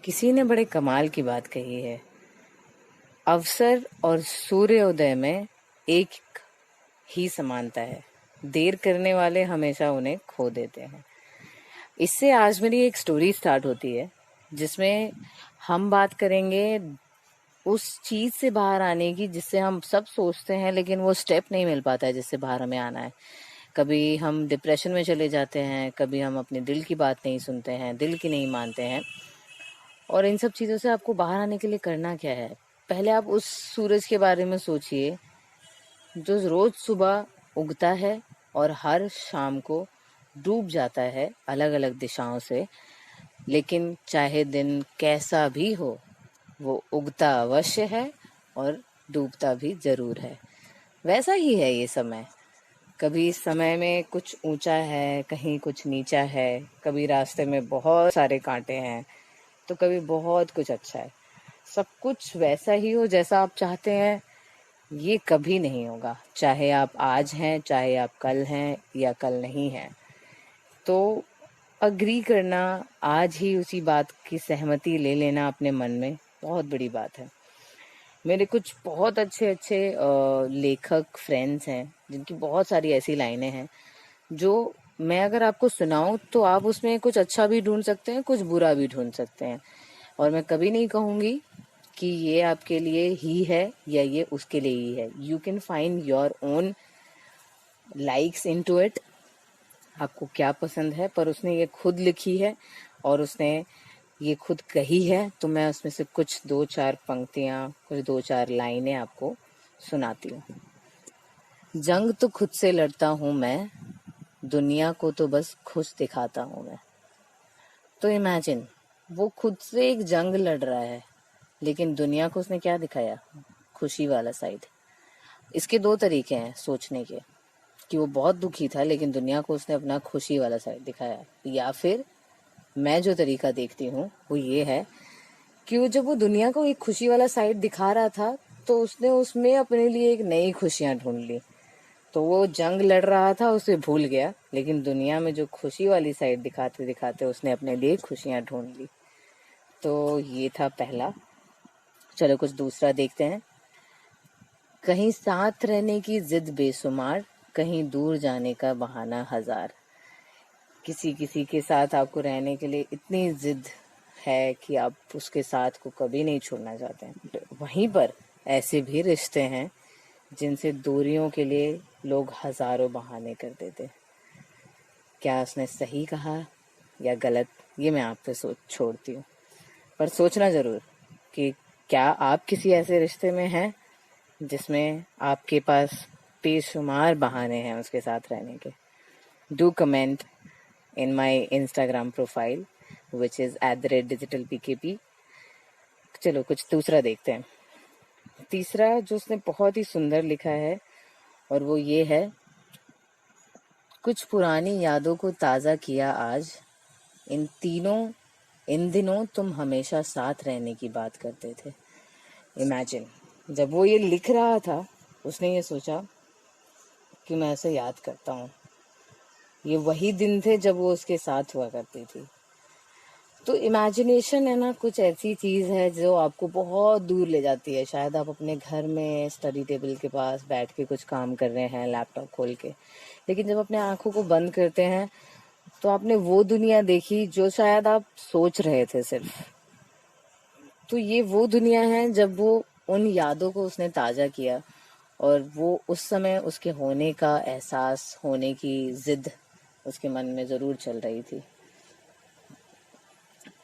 किसी ने बड़े कमाल की बात कही है। अवसर और सूर्योदय में एक ही समानता है। देर करने वाले हमेशा उन्हें खो देते हैं। इससे आज मेरी एक स्टोरी स्टार्ट होती है जिसमें हम बात करेंगे उस चीज से बाहर आने की जिससे हम सब सोचते हैं लेकिन वो स्टेप नहीं मिल पाता है जिससे बाहर हमें आना है। कभी हम डिप्रेशन में चले जाते हैं, कभी हम अपने दिल की बात नहीं सुनते हैं, दिल की नहीं मानते हैं। और इन सब चीज़ों से आपको बाहर आने के लिए करना क्या है? पहले आप उस सूरज के बारे में सोचिए जो रोज सुबह उगता है और हर शाम को डूब जाता है अलग अलग दिशाओं से। लेकिन चाहे दिन कैसा भी हो, वो उगता अवश्य है और डूबता भी जरूर है। वैसा ही है ये समय। कभी इस समय में कुछ ऊंचा है, कहीं कुछ नीचा है, कभी रास्ते में बहुत सारे कांटे हैं, तो कभी बहुत कुछ अच्छा है। सब कुछ वैसा ही हो जैसा आप चाहते हैं, ये कभी नहीं होगा। चाहे आप आज हैं, चाहे आप कल हैं या कल नहीं हैं। तो अग्री करना, आज ही उसी बात की सहमति ले लेना अपने मन में, बहुत बड़ी बात है। मेरे कुछ बहुत अच्छे अच्छे लेखक फ्रेंड्स हैं जिनकी बहुत सारी ऐसी लाइनें हैं जो मैं अगर आपको सुनाऊं तो आप उसमें कुछ अच्छा भी ढूंढ सकते हैं, कुछ बुरा भी ढूंढ सकते हैं। और मैं कभी नहीं कहूंगी कि ये आपके लिए ही है या ये उसके लिए ही है। You can find your own likes into it. आपको क्या पसंद है, पर उसने ये खुद लिखी है और उसने ये खुद कही है, तो मैं उसमें से कुछ दो चार पंक्तियां, कुछ दो चार लाइनें आपको सुनाती हूँ। जंग तो खुद से लड़ता हूँ मैं, दुनिया को तो बस खुश दिखाता हूँ मैं। तो इमेजिन, वो खुद से एक जंग लड़ रहा है लेकिन दुनिया को उसने क्या दिखाया? खुशी वाला साइड। इसके दो तरीके हैं सोचने के, कि वो बहुत दुखी था लेकिन दुनिया को उसने अपना खुशी वाला साइड दिखाया, या फिर मैं जो तरीका देखती हूँ वो ये है कि वो जब वो दुनिया को एक खुशी वाला साइड दिखा रहा था तो उसने उसमें अपने लिए एक नई खुशियां ढूंढ ली। तो वो जंग लड़ रहा था, उसे भूल गया, लेकिन दुनिया में जो खुशी वाली साइड दिखाते दिखाते उसने अपने लिए खुशियां ढूंढ ली। तो ये था पहला। चलो कुछ दूसरा देखते हैं। कहीं साथ रहने की जिद बेसुमार, कहीं दूर जाने का बहाना हजार। किसी किसी के साथ आपको रहने के लिए इतनी जिद है कि आप उसके साथ को कभी नहीं छोड़ना चाहते हैं। वहीं पर ऐसे भी रिश्ते हैं जिनसे दूरियों के लिए लोग हजारों बहाने कर देते। क्या उसने सही कहा या गलत, ये मैं आप पे सोच छोड़ती हूँ। पर सोचना जरूर कि क्या आप किसी ऐसे रिश्ते में हैं जिसमें आपके पास बेशुमार बहाने हैं उसके साथ रहने के। Do comment in my Instagram profile which is @digitalpkp। चलो कुछ दूसरा देखते हैं। तीसरा जो उसने बहुत ही सुंदर लिखा है और वो ये है, कुछ पुरानी यादों को ताज़ा किया आज, इन दिनों तुम हमेशा साथ रहने की बात करते थे। इमेजिन, जब वो ये लिख रहा था उसने ये सोचा कि मैं ऐसे याद करता हूँ, ये वही दिन थे जब वो उसके साथ हुआ करती थी। तो इमेजिनेशन है ना, कुछ ऐसी चीज़ है जो आपको बहुत दूर ले जाती है। शायद आप अपने घर में स्टडी टेबल के पास बैठ के कुछ काम कर रहे हैं लैपटॉप खोल के, लेकिन जब अपने आंखों को बंद करते हैं तो आपने वो दुनिया देखी जो शायद आप सोच रहे थे सिर्फ। तो ये वो दुनिया है जब वो उन यादों को उसने ताज़ा किया और वो उस समय उसके होने का एहसास, होने की जिद उसके मन में ज़रूर चल रही थी।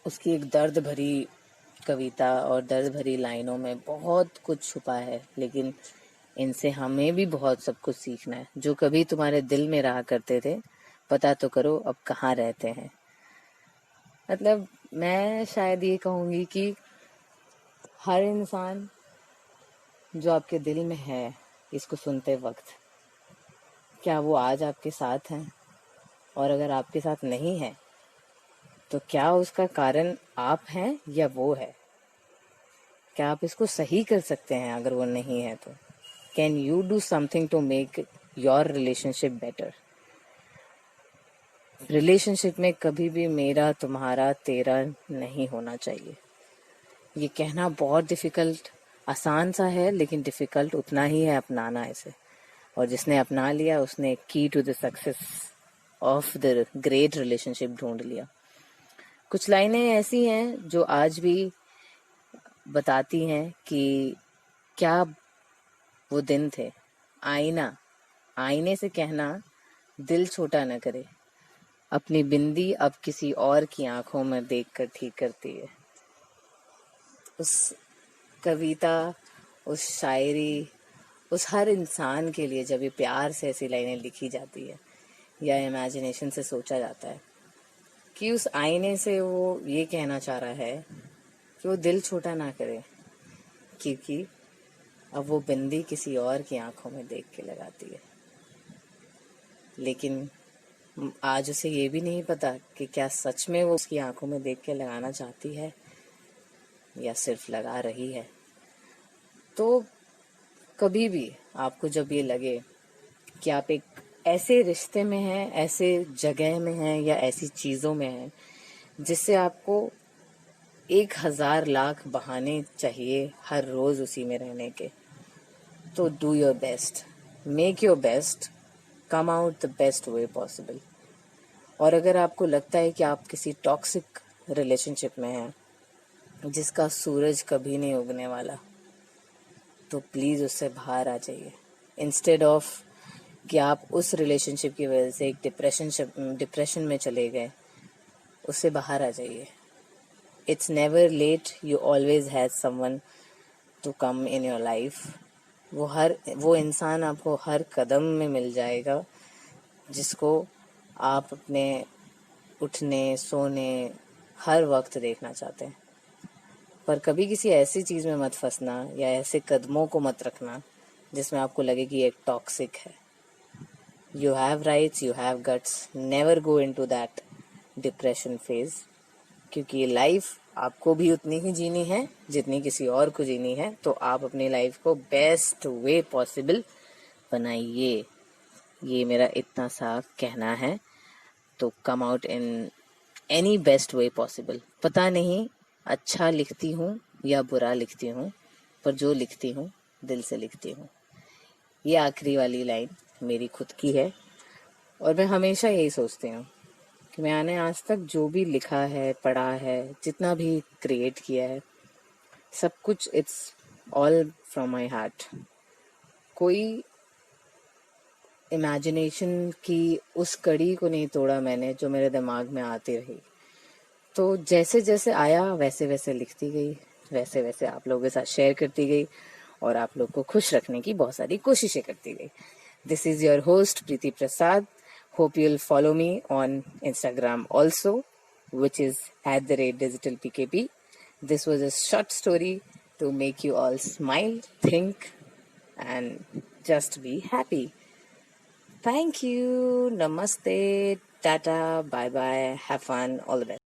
उसकी एक दर्द भरी कविता और दर्द भरी लाइनों में बहुत कुछ छुपा है, लेकिन इनसे हमें भी बहुत सब कुछ सीखना है। जो कभी तुम्हारे दिल में रहा करते थे, पता तो करो अब कहाँ रहते हैं। मतलब मैं शायद ये कहूँगी कि हर इंसान जो आपके दिल में है, इसको सुनते वक्त, क्या वो आज आपके साथ हैं? और अगर आपके साथ नहीं है तो क्या उसका कारण आप हैं या वो है? क्या आप इसको सही कर सकते हैं? अगर वो नहीं है तो can you do something to make your relationship better? Relationship में कभी भी मेरा, तुम्हारा, तेरा नहीं होना चाहिए। ये कहना बहुत डिफ़िकल्ट, आसान सा है लेकिन डिफ़िकल्ट उतना ही है अपनाना इसे। और जिसने अपना लिया उसने key to the success of the great relationship ढूंढ लिया। कुछ लाइनें ऐसी हैं जो आज भी बताती हैं कि क्या वो दिन थे। आईने से कहना दिल छोटा न करे, अपनी बिंदी अब किसी और की आंखों में देखकर ठीक करती है। उस कविता, उस शायरी, उस हर इंसान के लिए जब ये प्यार से ऐसी लाइनें लिखी जाती है या इमेजिनेशन से सोचा जाता है कि उस आईने से वो ये कहना चाह रहा है कि वो दिल छोटा ना करे, क्योंकि अब वो बिंदी किसी और की आंखों में देख के लगाती है। लेकिन आज उसे ये भी नहीं पता कि क्या सच में वो उसकी आंखों में देख के लगाना चाहती है या सिर्फ लगा रही है। तो कभी भी आपको जब ये लगे कि आप एक ऐसे रिश्ते में हैं, ऐसे जगह में हैं या ऐसी चीज़ों में हैं जिससे आपको 1000 लाख बहाने चाहिए हर रोज़ उसी में रहने के, तो do your best, make your best, come out the best way possible. और अगर आपको लगता है कि आप किसी टॉक्सिक रिलेशनशिप में हैं जिसका सूरज कभी नहीं उगने वाला, तो प्लीज़ उससे बाहर आ जाइए। इंस्टेड ऑफ कि आप उस रिलेशनशिप की वजह से एक डिप्रेशन में चले गए, उससे बाहर आ जाइए। It's never late, you always have someone to come in your life. वो इंसान आपको हर कदम में मिल जाएगा जिसको आप अपने उठने सोने हर वक्त देखना चाहते हैं। पर कभी किसी ऐसी चीज़ में मत फंसना या ऐसे कदमों को मत रखना जिसमें आपको लगे कि एक टॉक्सिक है। You have rights, you have guts. Never go into that depression phase. क्योंकि लाइफ आपको भी उतनी ही जीनी है जितनी किसी और को जीनी है। तो आप अपनी लाइफ को बेस्ट वे पॉसिबल बनाइए, ये मेरा इतना सा कहना है। तो come out in any best way possible. पता नहीं अच्छा लिखती हूँ या बुरा लिखती हूँ, पर जो लिखती हूँ दिल से लिखती हूँ। ये आखिरी वाली लाइन मेरी खुद की है और मैं हमेशा यही सोचती हूँ कि मैंने आज तक जो भी लिखा है, पढ़ा है, जितना भी क्रिएट किया है, सब कुछ it's all from my heart. कोई इमेजिनेशन की उस कड़ी को नहीं तोड़ा मैंने जो मेरे दिमाग में आती रही। तो जैसे जैसे आया वैसे वैसे लिखती गई, वैसे वैसे आप लोगों के साथ शेयर करती गई और आप लोग को खुश रखने की बहुत सारी कोशिशें करती गई। This is your host Preeti Prasad. Hope you'll follow me on Instagram also, which is @digitalpkb. This was a short story to make you all smile, think, and just be happy. Thank you. Namaste. Tata. Bye bye. Have fun. All the best.